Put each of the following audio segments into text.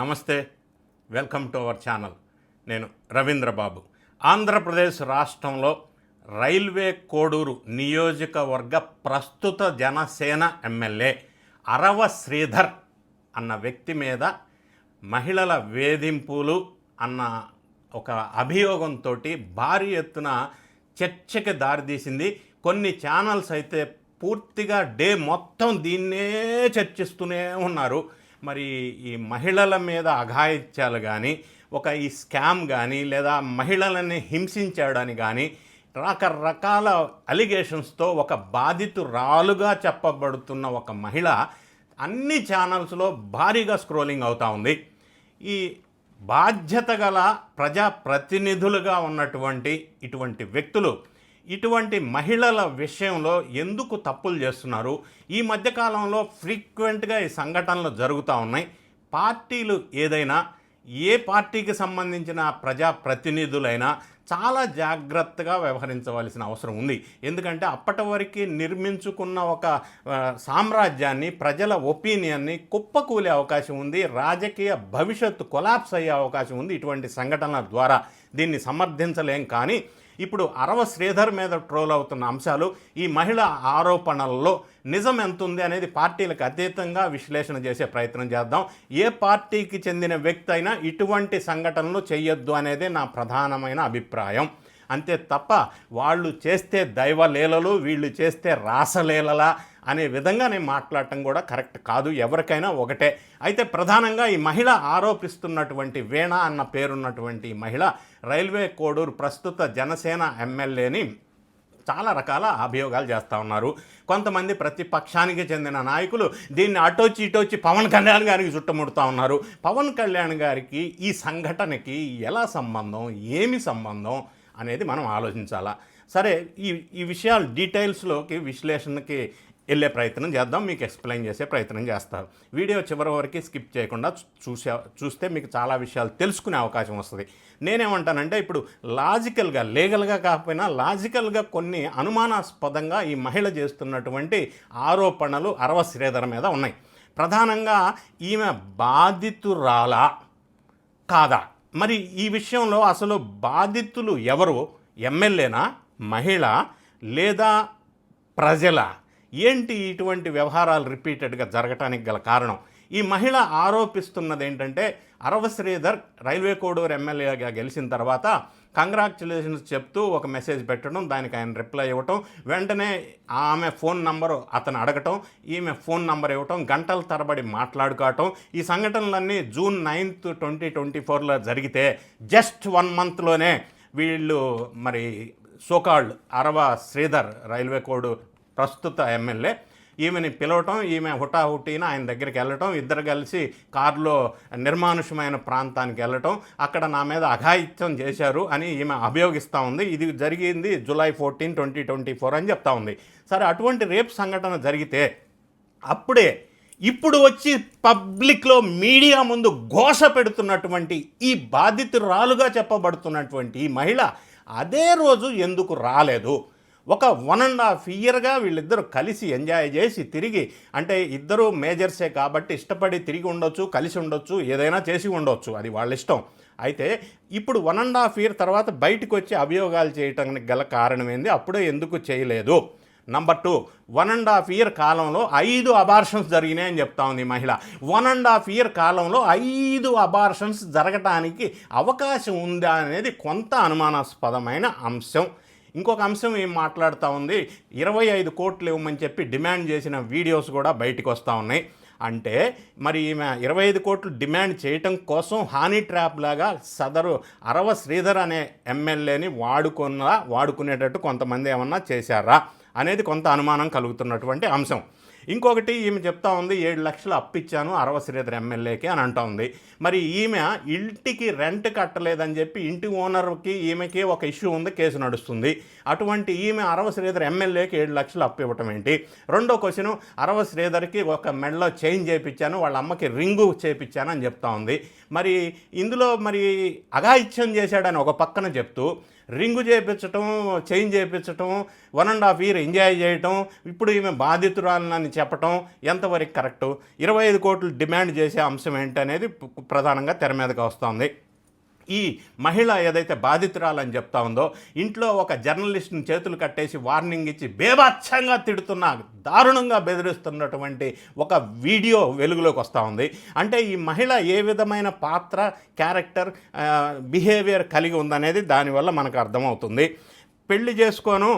నమస్తే, welcome to our channel. నేను రవీంద్ర బాబు. ఆంధ్రప్రదేశ్ రాష్ట్రంలో రైల్వే కోడూరు నియోజకవర్గ ప్రస్తుత జనసేన ఎమ్మెల్యే అరవ శ్రీధర్ అన్న వ్యక్తి మీద మహిళల వేధింపులు అన్న ఒక అభియోగంతో భారీ ఎత్తున చర్చకి దారితీసింది. కొన్ని ఛానల్స్ అయితే పూర్తిగా డే మొత్తం దీన్నే చర్చిస్తూనే ఉన్నారు. మరి ఈ మహిళల మీద అఘాయిత్యాలు కానీ, ఈ స్కామ్ కానీ, లేదా మహిళలని హింసించాడని కానీ రకరకాల అలిగేషన్స్తో ఒక బాధితురాలుగా చెప్పబడుతున్న ఒక మహిళ అన్ని ఛానల్స్లో భారీగా స్క్రోలింగ్ అవుతూ ఉంది. ఈ బాధ్యత గల ప్రజాప్రతినిధులుగా ఉన్నటువంటి ఇటువంటి వ్యక్తులు ఇటువంటి మహిళల విషయంలో ఎందుకు తప్పులు చేస్తున్నారు? ఈ మధ్యకాలంలో ఫ్రీక్వెంట్గా ఈ సంఘటనలు జరుగుతూ ఉన్నాయి. పార్టీలు ఏదైనా, ఏ పార్టీకి సంబంధించిన ప్రజాప్రతినిధులైనా చాలా జాగ్రత్తగా వ్యవహరించవలసిన అవసరం ఉంది. ఎందుకంటే అప్పటి వరకు నిర్మించుకున్న ఒక సామ్రాజ్యాన్ని, ప్రజల ఒపీనియన్ని కుప్పకూలే అవకాశం ఉంది. రాజకీయ భవిష్యత్తు కొలాప్స్ అయ్యే అవకాశం ఉంది ఇటువంటి సంఘటనల ద్వారా. దీన్ని సమర్థించలేం. కానీ ఇప్పుడు అరవ శ్రీధర్ మీద ట్రోల్ అవుతున్న అంశాలు, ఈ మహిళ ఆరోపణల్లో నిజం ఎంత ఉంది అనేది పార్టీలకు అతీతంగా విశ్లేషణ చేసే ప్రయత్నం చేద్దాం. ఏ పార్టీకి చెందిన వ్యక్తి అయినా ఇటువంటి సంఘటనలు చేయొద్దు అనేది నా ప్రధానమైన అభిప్రాయం. అంతే తప్ప వాళ్ళు చేస్తే దైవలీలలు, వీళ్ళు చేస్తే రాసలీలలా అనే విధంగా నేను మాట్లాడటం కూడా కరెక్ట్ కాదు. ఎవరికైనా ఒకటే. అయితే ప్రధానంగా ఈ మహిళ ఆరోపిస్తున్నటువంటి వీణ అన్న పేరున్నటువంటి మహిళ రైల్వే కోడూరు ప్రస్తుత జనసేన ఎమ్మెల్యేని చాలా రకాల అభియోగాలు చేస్తూ ఉన్నారు. కొంతమంది ప్రతిపక్షానికి చెందిన నాయకులు దీన్ని అటొచ్చి ఇటొచ్చి పవన్ కళ్యాణ్ గారికి చుట్టుముడుతూ ఉన్నారు. పవన్ కళ్యాణ్ గారికి ఈ సంఘటనకి ఎలా సంబంధం, ఏమి సంబంధం అనేది మనం ఆలోచించాలా. సరే, ఈ విషయాలు డీటెయిల్స్లోకి విశ్లేషణకి వెళ్ళే ప్రయత్నం చేద్దాం. మీకు ఎక్స్ప్లెయిన్ చేసే ప్రయత్నం చేస్తారు. వీడియో చివరి వరకు స్కిప్ చేయకుండా చూస్తే మీకు చాలా విషయాలు తెలుసుకునే అవకాశం వస్తుంది. నేనేమంటానంటే, ఇప్పుడు లాజికల్గా, లీగల్గా కాకపోయినా లాజికల్గా కొన్ని అనుమానాస్పదంగా ఈ మహిళ చేస్తున్నటువంటి ఆరోపణలు అరవ శ్రీధర్ మీద ఉన్నాయి. ప్రధానంగా ఈమె బాధితురాలా కాదా? మరి ఈ విషయంలో అసలు బాధితులు ఎవరు? ఎమ్మెల్యేనా, మహిళ, లేదా ప్రజల? ఏంటి ఇటువంటి వ్యవహారాలు రిపీటెడ్గా జరగటానికి గల కారణం? ఈ మహిళ ఆరోపిస్తున్నది ఏంటంటే, అరవ శ్రీధర్ రైల్వే కోడూరు ఎమ్మెల్యేగా గెలిచిన తర్వాత కంగ్రాచ్యులేషన్స్ చెప్తూ ఒక మెసేజ్ పెట్టడం, దానికి ఆయన రిప్లై ఇవ్వటం, వెంటనే ఆమె ఫోన్ నంబరు అతను అడగటం, ఈమె ఫోన్ నంబర్ ఇవ్వటం, గంటల తరబడి మాట్లాడుకోవటం. ఈ సంఘటనలన్నీ June 9, 2024లో జరిగితే జస్ట్ 1 monthలోనే వీళ్ళు మరి సోకాల్డ్ అరవ శ్రీధర్ రైల్వే కోడూరు ప్రస్తుత ఎమ్మెల్యే ఈమెని పిలవటం, ఈమె హుటాహుటీన ఆయన దగ్గరికి వెళ్ళటం, ఇద్దరు కలిసి కారులో నిర్మానుషమైన ప్రాంతానికి వెళ్ళటం, అక్కడ నా మీద అఘాయిత్యం చేశారు అని ఈమె అభియోగిస్తూ ఉంది. ఇది జరిగింది July 14, 2024 అని చెప్తా ఉంది. సరే, అటువంటి రేప్ సంఘటన జరిగితే అప్పుడే ఇప్పుడు వచ్చి పబ్లిక్లో మీడియా ముందు ఘోష పెడుతున్నటువంటి ఈ బాధితురాలుగా చెప్పబడుతున్నటువంటి ఈ మహిళ అదే రోజు ఎందుకు రాలేదు? ఒక 1.5 yearగా వీళ్ళిద్దరూ కలిసి ఎంజాయ్ చేసి తిరిగి, అంటే ఇద్దరు మేజర్సే కాబట్టి ఇష్టపడి తిరిగి ఉండొచ్చు, కలిసి ఉండొచ్చు, ఏదైనా చేసి ఉండొచ్చు, అది వాళ్ళ ఇష్టం. అయితే ఇప్పుడు 1.5 year తర్వాత బయటకు వచ్చి అభియోగాలు చేయటానికి గల కారణం ఏంది? అప్పుడే ఎందుకు చేయలేదు? నంబర్ 2, 1.5 year కాలంలో 5 అబార్షన్స్ జరిగినాయి అని చెప్తా ఉంది ఈ మహిళ. 1.5 year కాలంలో 5 అబార్షన్స్ జరగటానికి అవకాశం ఉందా అనేది కొంత అనుమానాస్పదమైన అంశం. ఇంకొక అంశం ఏం మాట్లాడుతూ ఉంది, 25 కోట్లు ఇవ్వమని చెప్పి డిమాండ్ చేసిన వీడియోస్ కూడా బయటకు వస్తూ ఉన్నాయి. అంటే మరి ఈమె 25 కోట్లు డిమాండ్ చేయటం కోసం హానీ ట్రాప్ లాగా సదరు అరవ శ్రీధర్ అనే ఎమ్మెల్యేని వాడుకునేటట్టు కొంతమంది ఏమన్నా చేశారా అనేది కొంత అనుమానం కలుగుతున్నటువంటి అంశం. ఇంకొకటి, ఈమె చెప్తా ఉంది 7 లక్షలు అప్పిచ్చాను అరవ శ్రీధర్ ఎమ్మెల్యేకి అని అంటూ ఉంది. మరి ఈమె ఇంటికి రెంట్ కట్టలేదని చెప్పి ఇంటి ఓనర్కి ఈమెకి ఒక ఇష్యూ ఉంది, కేసు నడుస్తుంది. అటువంటి ఈమె అరవ శ్రీధర్ ఎమ్మెల్యేకి 7 లక్షలు అప్పు ఇవ్వటం ఏంటి? రెండో క్వశ్చను, అరవ శ్రీధర్కి ఒక మెడలో చైన్ చేయించాను, వాళ్ళ అమ్మకి రింగు చేయించాను అని చెప్తా ఉంది. మరి ఇందులో మరి అఘాయిత్యం చేశాడని ఒక పక్కన చెప్తూ రింగు చేయించటం, చైన్ చేయించటం, 1.5 year ఎంజాయ్ చేయటం, ఇప్పుడు ఈమె బాధితురాలని చెప్పటం ఎంతవరకు కరెక్టు? 25 కోట్లు డిమాండ్ చేసే అంశం ఏంటనేది ప్రధానంగా తెర మీదకి వస్తుంది. ఈ మహిళ ఏదైతే బాధితురాలని చెప్తా ఉందో, ఇంట్లో ఒక జర్నలిస్ట్ని చేతులు కట్టేసి వార్నింగ్ ఇచ్చి బేభత్సంగా తిడుతున్న, దారుణంగా బెదిరిస్తున్నటువంటి ఒక వీడియో వెలుగులోకి వస్తూ ఉంది. అంటే ఈ మహిళ ఏ విధమైన పాత్ర, క్యారెక్టర్, బిహేవియర్ కలిగి ఉందనేది దానివల్ల మనకు అర్థమవుతుంది. పెళ్లి చేసుకోను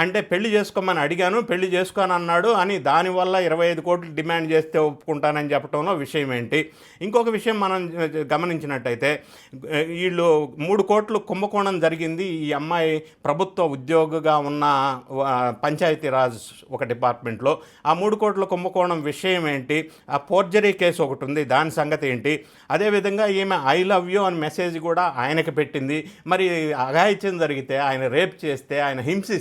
అంటే పెళ్లి చేసుకోమని అడిగాను, పెళ్లి చేసుకోను అన్నాడు అని దానివల్ల 25 కోట్లు డిమాండ్ చేస్తే ఒప్పుకుంటానని చెప్పడంలో విషయం ఏంటి? ఇంకొక విషయం మనం గమనించినట్టయితే, వీళ్ళు 3 కోట్లు కుంభకోణం జరిగింది. ఈ అమ్మాయి ప్రభుత్వ ఉద్యోగిగా ఉన్న పంచాయతీరాజ్ ఒక డిపార్ట్మెంట్లో. ఆ 3 కోట్ల కుంభకోణం విషయం ఏంటి? ఆ ఫోర్జరీ కేసు ఒకటి ఉంది, దాని సంగతి ఏంటి? అదేవిధంగా ఈమె ఐ లవ్ యూ అని మెసేజ్ కూడా ఆయనకి పెట్టింది. మరి అఘాయిత్యం జరిగితే, ఆయన రేప్ చేస్తే, ఆయన హింసిస్తే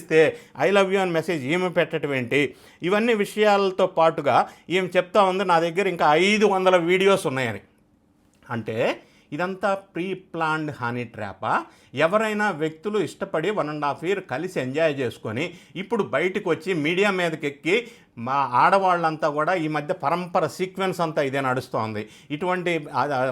ఐ లవ్ యూ అని మెసేజ్ ఈమె పెట్టడం ఏంటి? ఇవన్నీ విషయాలతో పాటుగా ఈమె చెప్తా ఉంది నా దగ్గర ఇంకా 500 వీడియోస్ ఉన్నాయని. అంటే ఇదంతా ప్రీ ప్లాన్డ్ హనీ ట్రాపా? ఎవరైనా వ్యక్తులు ఇష్టపడి 1.5 year కలిసి ఎంజాయ్ చేసుకొని ఇప్పుడు బయటకు వచ్చి మీడియా మీదకి ఎక్కి మా ఆడవాళ్ళంతా కూడా ఈ మధ్య పరంపర సీక్వెన్స్ అంతా ఇదే నడుస్తోంది. ఇటువంటి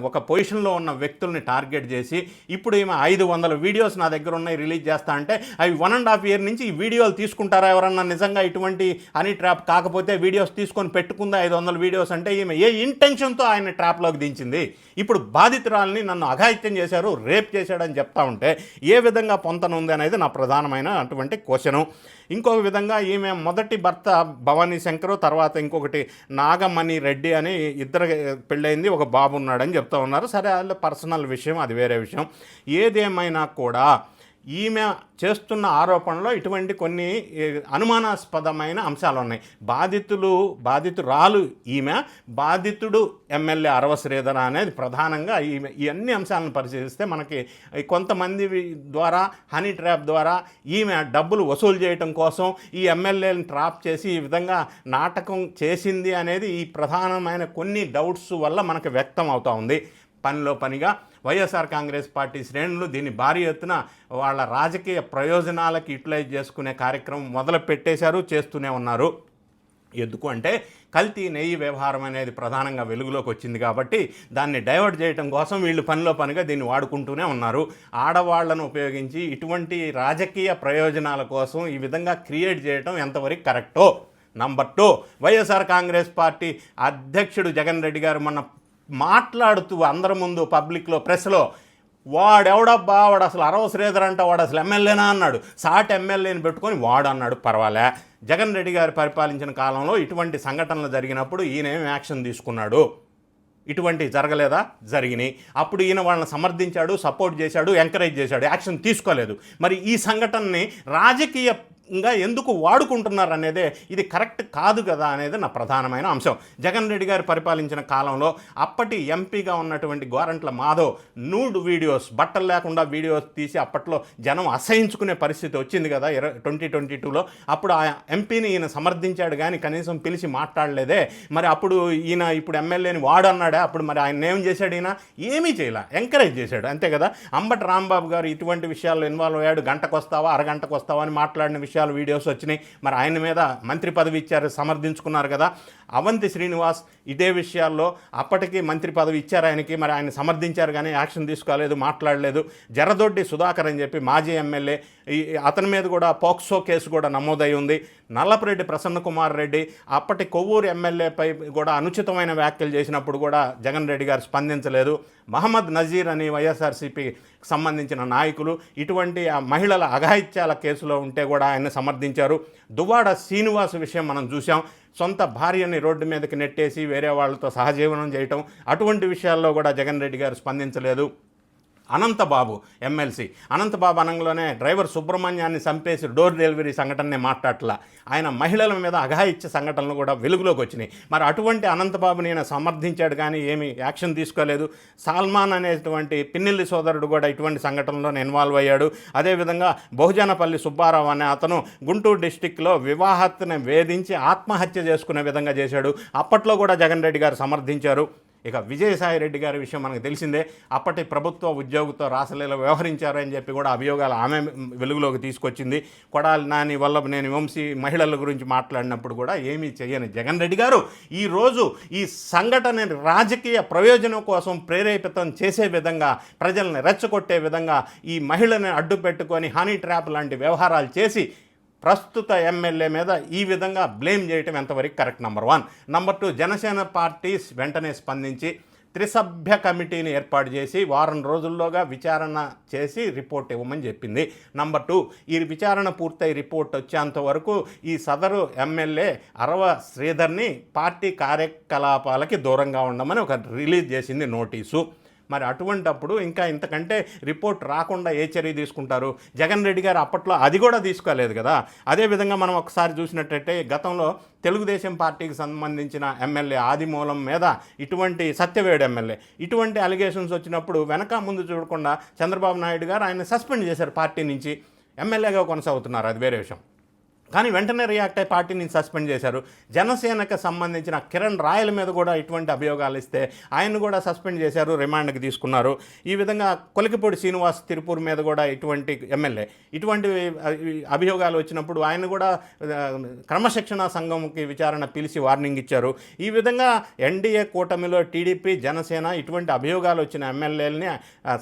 ఒక పొజిషన్లో ఉన్న వ్యక్తుల్ని టార్గెట్ చేసి ఇప్పుడు ఈమె 500 వీడియోస్ నా దగ్గర ఉన్నాయి రిలీజ్ చేస్తా అంటే, అవి 1.5 year నుంచి ఈ వీడియోలు తీసుకుంటారా ఎవరన్నా? నిజంగా ఇటువంటి హనీ ట్రాప్ కాకపోతే వీడియోస్ తీసుకొని పెట్టుకుందా 500 వీడియోస్ అంటే? ఈమె ఏ ఇంటెన్షన్తో ఆయన ట్రాప్లోకి దించింది? ఇప్పుడు బాధితురాలని నన్ను అఘాయిత్యం చేశారు, రేప్ చేశాడని చెప్తా ఉంటే ఏ విధంగా పొంతనుంది అనేది నా ప్రధానమైన అటువంటి క్వశ్చను. ఇంకొక విధంగా ఈమె మొదటి భర్త భవానీ శంకర్, తర్వాత ఇంకొకటి నాగమణి రెడ్డి అని ఇద్దరు పెళ్ళయింది, ఒక బాబు ఉన్నాడని చెప్తా ఉన్నారు. సరే, వాళ్ళ పర్సనల్ విషయం, అది వేరే విషయం. ఏదేమైనా కూడా ఈమె చేస్తున్న ఆరోపణలో ఇటువంటి కొన్ని అనుమానాస్పదమైన అంశాలు ఉన్నాయి. బాధితురాలు ఈమె, బాధితుడు ఎమ్మెల్యే అరవ శ్రీధర అనేది ప్రధానంగా ఈమె. ఈ అన్ని అంశాలను పరిశీలిస్తే మనకి కొంతమంది ద్వారా హనీ ట్రాప్ ద్వారా ఈమె డబ్బులు వసూలు చేయటం కోసం ఈ ఎమ్మెల్యేని ట్రాప్ చేసి ఈ విధంగా నాటకం చేసింది అనేది ఈ ప్రధానమైన కొన్ని డౌట్స్ వల్ల మనకు వ్యక్తం అవుతూ ఉంది. పనిలో పనిగా వైఎస్ఆర్ కాంగ్రెస్ పార్టీ శ్రేణులు దీన్ని భారీ ఎత్తున వాళ్ళ రాజకీయ ప్రయోజనాలకు యూటిలైజ్ చేసుకునే కార్యక్రమం మొదలు పెట్టేశారు, చేస్తూనే ఉన్నారు. ఎందుకు అంటే కల్తీ నెయ్యి వ్యవహారం అనేది ప్రధానంగా వెలుగులోకి వచ్చింది కాబట్టి దాన్ని డైవర్ట్ చేయడం కోసం వీళ్ళు పనిలో పనిగా దీన్ని వాడుకుంటూనే ఉన్నారు. ఆడవాళ్లను ఉపయోగించి ఇటువంటి రాజకీయ ప్రయోజనాల కోసం ఈ విధంగా క్రియేట్ చేయడం ఎంతవరకు కరెక్టో. నంబర్ 2, వైఎస్ఆర్ కాంగ్రెస్ పార్టీ అధ్యక్షుడు జగన్ రెడ్డి గారు మొన్న మాట్లాడుతూ అందరి ముందు పబ్లిక్లో, ప్రెస్లో, వాడెవడబ్బా వాడు అసలు అరవ శ్రీధర్ అంట, వాడు అసలు ఎమ్మెల్యేనా అన్నాడు. సాటి ఎమ్మెల్యేని పెట్టుకొని వాడు అన్నాడు. పర్వాలే, జగన్ రెడ్డి గారు పరిపాలించిన కాలంలో ఇటువంటి సంఘటనలు జరిగినప్పుడు ఈయన యాక్షన్ తీసుకున్నాడు. ఇటువంటి జరగలేదా? జరిగినాయి. అప్పుడు ఈయన వాళ్ళని సమర్థించాడు, సపోర్ట్ చేశాడు, ఎంకరేజ్ చేశాడు, యాక్షన్ తీసుకోలేదు. మరి ఈ సంఘటనని రాజకీయంగా ఎందుకు వాడుకుంటున్నారు అనేదే ఇది కరెక్ట్ కాదు కదా అనేది నా ప్రధానమైన అంశం. జగన్ రెడ్డి గారు పరిపాలించిన కాలంలో అప్పటి ఎంపీగా ఉన్నటువంటి గోరంట్ల మాధవ్ నూడ్ వీడియోస్, బట్టలు లేకుండా వీడియోస్ తీసి అప్పట్లో జనం అసహించుకునే పరిస్థితి వచ్చింది కదా 2022లో. అప్పుడు ఆ ఎంపీని ఈయన సమర్థించాడు కానీ కనీసం పిలిచి మాట్లాడలేదే. మరి అప్పుడు ఈయన ఇప్పుడు ఎమ్మెల్యేని వాడన్నాడే, అప్పుడు మరి ఆయన ఏం చేశాడు? ఈయన ఏమీ చేయలే, ఎంకరేజ్ చేశాడు, అంతే కదా. అంబటి రాంబాబు గారు ఇటువంటి విషయాల్లో ఇన్వాల్వ్ అయ్యాడు. గంటకు వస్తావా, అరగంటకు వస్తావా అని మాట్లాడిన విషయాలు వీడియోస్ వచ్చినాయి. మరి ఆయన మీద మంత్రి పదవి ఇచ్చారు, సమర్థించుకున్నారు కదా. అవంతి శ్రీనివాస్ ఇదే విషయాల్లో అప్పటికి మంత్రి పదవి ఇచ్చారు ఆయనకి, మరి ఆయన సమర్థించారు కానీ యాక్షన్ తీసుకోలేదు, మాట్లాడలేదు. జరదొడ్డి సుధాకర్ అని చెప్పి మాజీ ఎమ్మెల్యే, అతని మీద కూడా పోక్సో కేసు కూడా నమోదై ఉంది. నల్లపురెడ్డి ప్రసన్న కుమార్ రెడ్డి అప్పటి కొవ్వూరు ఎమ్మెల్యేపై కూడా అనుచితమైన వ్యాఖ్యలు చేసినప్పుడు కూడా జగన్ రెడ్డి గారు స్పందించలేదు. మహమ్మద్ నజీర్ అని వైఎస్ఆర్సీపీకి సంబంధించిన నాయకులు ఇటువంటి మహిళల అఘాయిత్యాల కేసులో ఉంటే కూడా ఆయన సమర్థించారు. దువ్వాడ శ్రీనివాస్ విషయం మనం చూసాం. సొంత భార్యని రోడ్డు మీదకి నెట్టేసి వేరే వాళ్ళతో సహజీవనం చేయటం, అటువంటి విషయాల్లో కూడా జగన్ రెడ్డి గారు స్పందించలేదు. అనంతబాబు ఎమ్మెల్సీ, అనంతబాబు అనంలోనే డ్రైవర్ సుబ్రహ్మణ్యాన్ని చంపేసి డోర్ డెలివరీ సంఘటననే మాట్లాడట్లా. ఆయన మహిళల మీద అఘాయిత్య సంఘటనలు కూడా వెలుగులోకి వచ్చినాయి. మరి అటువంటి అనంతబాబుని ఆయన సమర్థించాడు కానీ ఏమీ యాక్షన్ తీసుకోలేదు. సల్మాన్ అనేటువంటి పిన్నెల్లి సోదరుడు కూడా ఇటువంటి సంఘటనలో ఇన్వాల్వ్ అయ్యాడు. అదేవిధంగా బహుజనపల్లి సుబ్బారావు అనే అతను గుంటూరు డిస్టిక్లో వివాహత్తుని వేధించి ఆత్మహత్య చేసుకునే విధంగా చేశాడు. అప్పట్లో కూడా జగన్ రెడ్డి గారు సమర్థించారు. ఇక విజయసాయిరెడ్డి గారి విషయం మనకు తెలిసిందే. అప్పటి ప్రభుత్వ ఉద్యోగితో రాసలీల వ్యవహరించారని చెప్పి కూడా అభియోగాలు ఆమె వెలుగులోకి తీసుకొచ్చింది. కొడాలి నాని వల్లభనేని వంశీ మహిళల గురించి మాట్లాడినప్పుడు కూడా ఏమీ చేయని జగన్ రెడ్డి గారు ఈరోజు ఈ సంఘటనని రాజకీయ ప్రయోజనం కోసం ప్రేరేపితం చేసే విధంగా, ప్రజల్ని రెచ్చగొట్టే విధంగా ఈ మహిళని అడ్డు పెట్టుకొని హనీ ట్రాప్ లాంటి వ్యవహారాలు చేసి ప్రస్తుత ఎమ్మెల్యే మీద ఈ విధంగా బ్లేమ్ చేయటం ఎంతవరకు correct? Number 1. Number 2, Janasena party వెంటనే స్పందించి త్రిసభ్య కమిటీని ఏర్పాటు చేసి వారం రోజుల్లోగా విచారణ చేసి రిపోర్ట్ ఇవ్వమని చెప్పింది. నంబర్ 2, ఈ విచారణ పూర్తయి రిపోర్ట్ వచ్చేంత వరకు ఈ సదరు ఎమ్మెల్యే అరవ శ్రీధర్ని పార్టీ కార్యకలాపాలకి దూరంగా ఉండమని ఒక రిలీజ్ చేసింది నోటీసు. మరి అటువంటప్పుడు ఇంకా ఇంతకంటే రిపోర్ట్ రాకుండా ఏ చర్య తీసుకుంటారు? జగన్ రెడ్డి గారు అప్పట్లో అది కూడా తీసుకోలేదు కదా. అదేవిధంగా మనం ఒకసారి చూసినట్టయితే గతంలో తెలుగుదేశం పార్టీకి సంబంధించిన ఎమ్మెల్యే ఆదిమూలం మీద ఇటువంటి సత్యవేడు ఎమ్మెల్యే ఇటువంటి అలిగేషన్స్ వచ్చినప్పుడు వెనక ముందు చూడకుండా చంద్రబాబు నాయుడు గారు ఆయన సస్పెండ్ చేశారు పార్టీ నుంచి. ఎమ్మెల్యేగా కొనసాగుతున్నారు, అది వేరే విషయం. కానీ వెంటనే రియాక్ట్ అయ్యి పార్టీని సస్పెండ్ చేశారు. జనసేనకు సంబంధించిన కిరణ్ రాయల మీద కూడా ఇటువంటి అభియోగాలు ఇస్తే ఆయన్ని కూడా సస్పెండ్ చేశారు, రిమాండ్కి తీసుకున్నారు. ఈ విధంగా కొలికిపూడి శ్రీనివాస్ తిరుపూర్ మీద కూడా ఇటువంటి ఎమ్మెల్యే ఇటువంటి అభియోగాలు వచ్చినప్పుడు ఆయన కూడా క్రమశిక్షణ సంఘంకి విచారణ పిలిచి వార్నింగ్ ఇచ్చారు. ఈ విధంగా ఎన్డీఏ కూటమిలో టీడీపీ, జనసేన ఇటువంటి అభియోగాలు వచ్చిన ఎమ్మెల్యేలని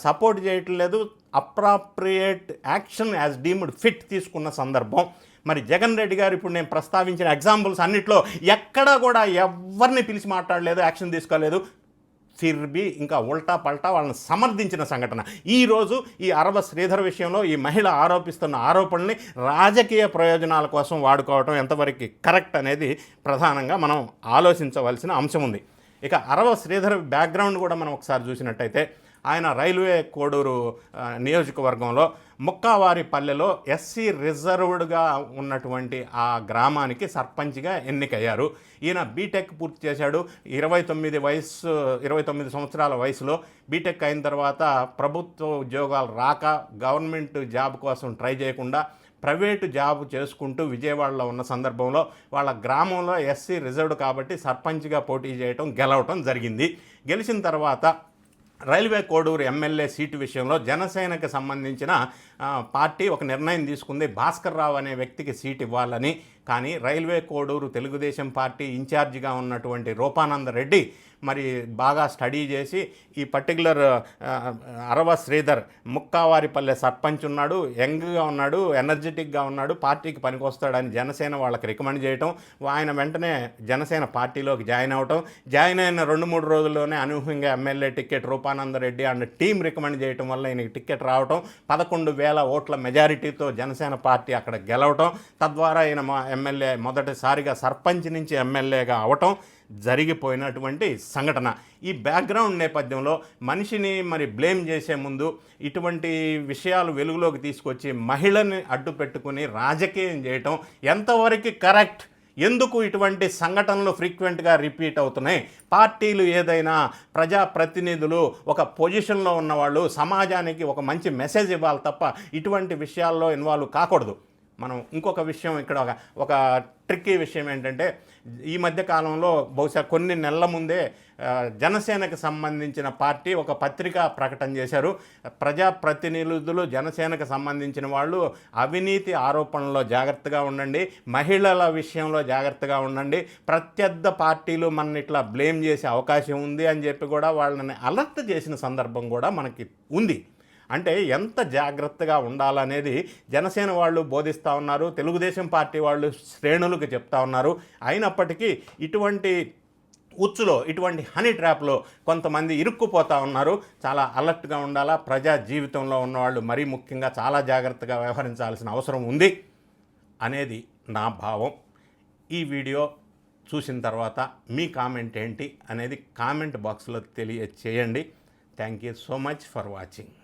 సపోర్ట్ చేయట్లేదు. Appropriate action as deemed fit తీసుకున్న సందర్భం. మరి జగన్ రెడ్డి గారు ఇప్పుడు నేను ప్రస్తావించిన ఎగ్జాంపుల్స్ అన్నిట్లో ఎక్కడా కూడా ఎవరిని పిలిచి మాట్లాడలేదు, యాక్షన్ తీసుకోలేదు. ఫిర్బీ ఇంకా ఉల్టా పల్టా వాళ్ళని సమర్థించిన సంఘటన. ఈరోజు ఈ అరవ శ్రీధర్ విషయంలో ఈ మహిళ ఆరోపిస్తున్న ఆరోపణల్ని రాజకీయ ప్రయోజనాల కోసం వాడుకోవటం ఎంతవరకు కరెక్ట్ అనేది ప్రధానంగా మనం ఆలోచించవలసిన అంశం ఉంది. ఇక అరవ శ్రీధర్ బ్యాక్గ్రౌండ్ కూడా మనం ఒకసారి చూసినట్టయితే ఆయన రైల్వే కోడూరు నియోజకవర్గంలో ముక్కావారిపల్లెలో ఎస్సీ రిజర్వ్డ్గా ఉన్నటువంటి ఆ గ్రామానికి సర్పంచ్గా ఎన్నికయ్యారు. ఈయన బీటెక్ పూర్తి చేశాడు. 29 సంవత్సరాల వయసులో బీటెక్ అయిన తర్వాత ప్రభుత్వ ఉద్యోగాలు రాక గవర్నమెంట్ జాబ్ కోసం ట్రై చేయకుండా ప్రైవేటు జాబ్ చేసుకుంటూ విజయవాడలో ఉన్న సందర్భంలో వాళ్ళ గ్రామంలో ఎస్సీ రిజర్వ్డ్ కాబట్టి సర్పంచ్గా పోటీ చేయటం, గెలవటం జరిగింది. గెలిచిన తర్వాత రైల్వే కోడూరు ఎమ్మెల్యే సీటు విషయంలో జనసేనకు సంబంధించిన పార్టీ ఒక నిర్ణయం తీసుకుంది, భాస్కర్ రావు అనే వ్యక్తికి సీట్ ఇవ్వాలని. కానీ రైల్వే కోడూరు తెలుగుదేశం పార్టీ ఇన్ఛార్జిగా ఉన్నటువంటి రూపానంద రెడ్డి మరి బాగా స్టడీ చేసి ఈ పర్టికులర్ అరవ శ్రీధర్ ముక్కావారిపల్లె సర్పంచ్ ఉన్నాడు, యంగ్గా ఉన్నాడు, ఎనర్జెటిక్గా ఉన్నాడు, పార్టీకి పనికొస్తాడని జనసేన వాళ్ళకి రికమెండ్ చేయటం, ఆయన వెంటనే జనసేన పార్టీలోకి జాయిన్ అవటం, జాయిన్ అయిన 2-3 రోజుల్లోనే అనూహ్యంగా MLA ticket Rupananda Reddy and team recommend చేయటం వల్ల ఈయనకి టికెట్ రావటం, 11,000 ఓట్ల మెజారిటీతో జనసేన పార్టీ అక్కడ గెలవటం, తద్వారా ఈయన ఎమ్మెల్యే మొదటిసారిగా సర్పంచ్ నుంచి ఎమ్మెల్యేగా అవటం జరిగిపోయినటువంటి సంఘటన. ఈ బ్యాక్గ్రౌండ్ నేపథ్యంలో మనిషిని మరి బ్లేమ్ చేసే ముందు ఇటువంటి విషయాలు వెలుగులోకి తీసుకొచ్చి మహిళని అడ్డు పెట్టుకుని రాజకీయం చేయటం ఎంతవరకు కరెక్ట్? ఎందుకు ఇటువంటి సంఘటనలు ఫ్రీక్వెంట్గా రిపీట్ అవుతున్నాయి? పార్టీలు ఏదైనా ప్రజాప్రతినిధులు ఒక పొజిషన్లో ఉన్నవాళ్ళు సమాజానికి ఒక మంచి మెసేజ్ ఇవ్వాలి తప్ప ఇటువంటి విషయాల్లో ఇన్వాల్వ్ కాకూడదు. మనం ఇంకొక విషయం ఇక్కడ ఒక ట్రిక్కీ విషయం ఏంటంటే ఈ మధ్య కాలంలో బహుశా కొన్ని నెలల ముందే జనసేనకు సంబంధించిన పార్టీ ఒక పత్రికా ప్రకటన చేశారు. ప్రజాప్రతినిధులు జనసేనకు సంబంధించిన వాళ్ళు అవినీతి ఆరోపణలో జాగ్రత్తగా ఉండండి, మహిళల విషయంలో జాగ్రత్తగా ఉండండి, ప్రత్యర్థ పార్టీలు మన ఇట్లా బ్లేమ్ చేసే అవకాశం ఉంది అని చెప్పి కూడా వాళ్ళని అలర్ట్ చేసిన సందర్భం కూడా మనకి ఉంది. అంటే ఎంత జాగ్రత్తగా ఉండాలనేది జనసేన వాళ్ళు బోధిస్తూ ఉన్నారు, తెలుగుదేశం పార్టీ వాళ్ళు శ్రేణులకు చెప్తా ఉన్నారు. అయినప్పటికీ ఇటువంటి ఉచ్చులో, ఇటువంటి హనీ ట్రాప్లో కొంతమంది ఇరుక్కుపోతూ ఉన్నారు. చాలా అలర్ట్గా ఉండాలా. ప్రజా జీవితంలో ఉన్నవాళ్ళు మరీ ముఖ్యంగా చాలా జాగ్రత్తగా వ్యవహరించాల్సిన అవసరం ఉంది అనేది నా భావం. ఈ వీడియో చూసిన తర్వాత మీ కామెంట్ ఏంటి అనేది కామెంట్ బాక్స్లో తెలియచేయండి. Thank you so much for watching.